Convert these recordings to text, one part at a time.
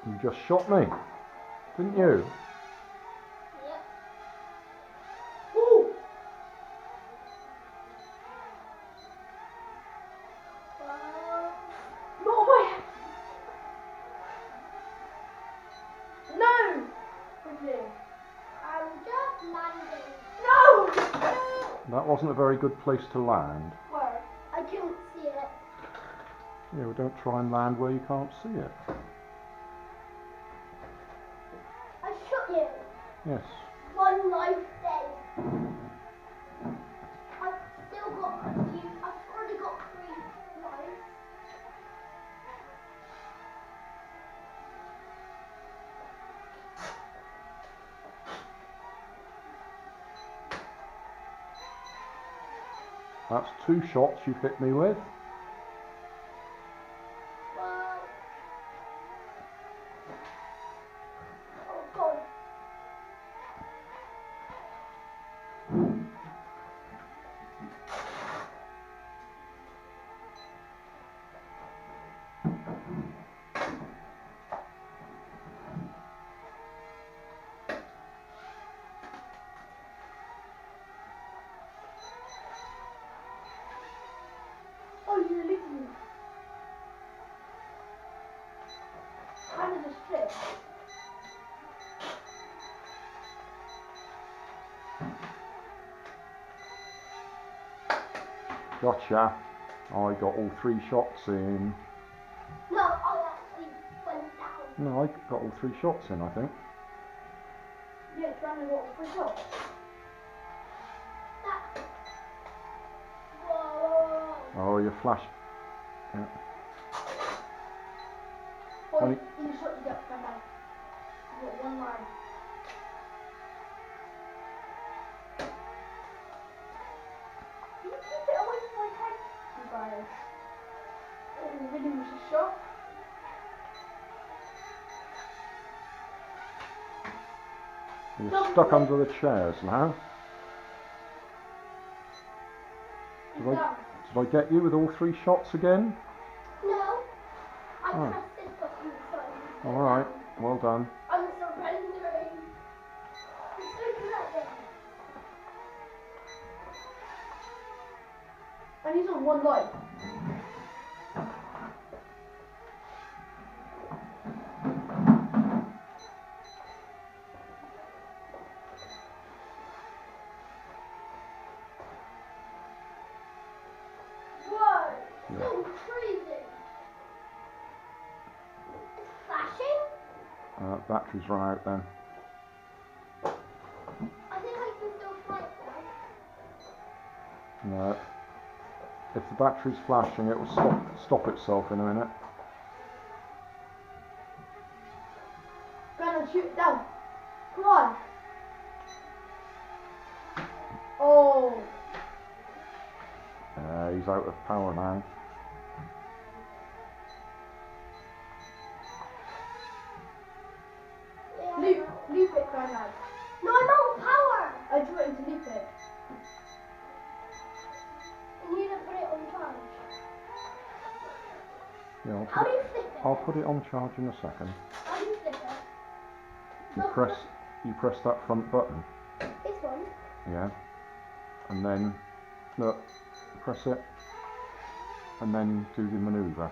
You just shot me, didn't you? Yep. Ooh! No way! No! Okay. I'm just landing. No! That wasn't a very good place to land. Where? I couldn't see it. Yeah, well, don't try and land where you can't see it. I shot you. Yes. One life dead. I've still got a few. I've already got 3 lives. That's 2 shots you've hit me with. Well. Oh God. Oh, you're leaving. How did this trip? Gotcha. I got all 3 shots in. No, I actually went down. No, I got all 3 shots in, I think. Yeah, Grandad got all 3 shots. That. Whoa. Oh, you flashed. Yeah. Oh, Only- you shot you got Grandad. You got 1 life. Can you keep it away from my head, you guys? Oh, really was a shot. You're stuck under the chairs now. Did I get you with all 3 shots again? No. I Oh. pressed this button so. Alright, well done. I'm surrendering. I'm so clever. And he's on 1 life. Whoa! Yeah. So freezing. It's flashing. Batteries run out then. I think I can still fight now. No. If the battery's flashing, it will stop itself in a minute. Grandad, shoot it down. Come on. Oh. He's out of power now. Yeah. Loop it, Grandad. No, I'm out of power. I drew it into loop it. You need to put it on charge. Yeah, How do you flip it? I'll put it on charge in a second. How do you flip it? You press that front button. This one? Yeah. And then look, press it and then do the manoeuvre.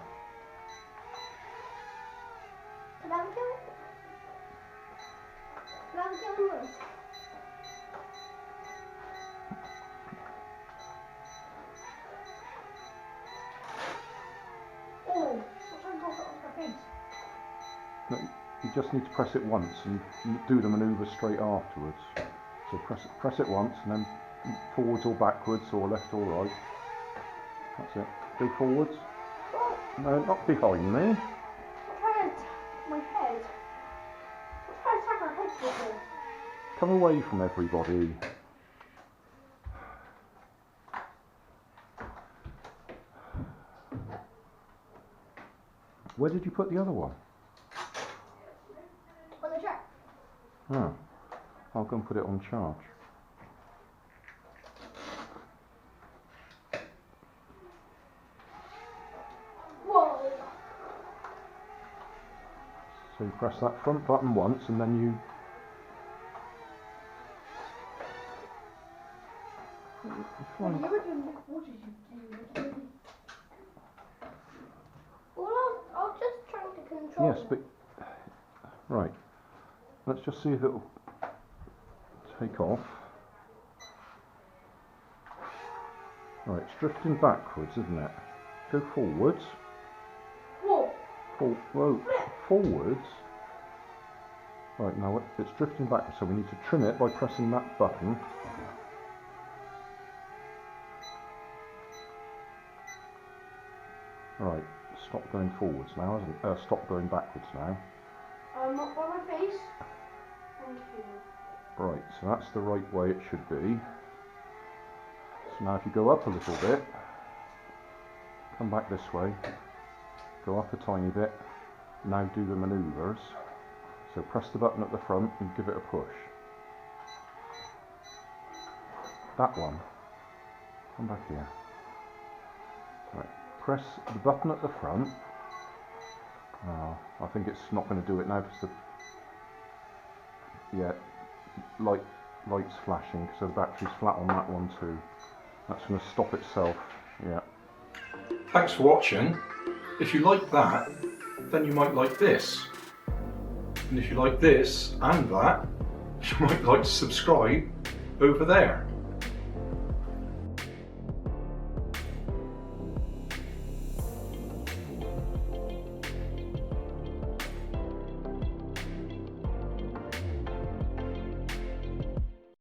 Can I have a go? Can I have a go on yours? Oh, I'm trying to drop it off my face. No, you just need to press it once and do the manoeuvre straight afterwards. So press it once and then forwards or backwards or left or right. That's it. Go forwards. Oh, No, not behind me. I'm trying to attack my head. I'm trying to attack our heads with this. Come away from everybody. Where did you put the other one? On the track. Oh, I'll go and put it on charge. Whoa. So press that front button once and then you... When you were doing big waters, you do. Well, I was just trying to control Yes, but... Right. Let's just see if it'll take off. Right, it's drifting backwards, isn't it? Go forwards. What? Whoa, forwards. Right, now it's drifting backwards, so we need to trim it by pressing that button. Right, stop going forwards now, isn't it? Stop going backwards now. Not by my face. Thank you. Right, so that's the right way it should be. So now if you go up a little bit, come back this way, go up a tiny bit, now do the manoeuvres. So press the button at the front and give it a push. That one. Come back here. Right, press the button at the front. Oh, I think it's not going to do it now because the... Yeah, light's flashing, so the battery's flat on that one too. That's going to stop itself, yeah. Thanks for watching. If you like that, then you might like this. And if you like this and that, you might like to subscribe over there.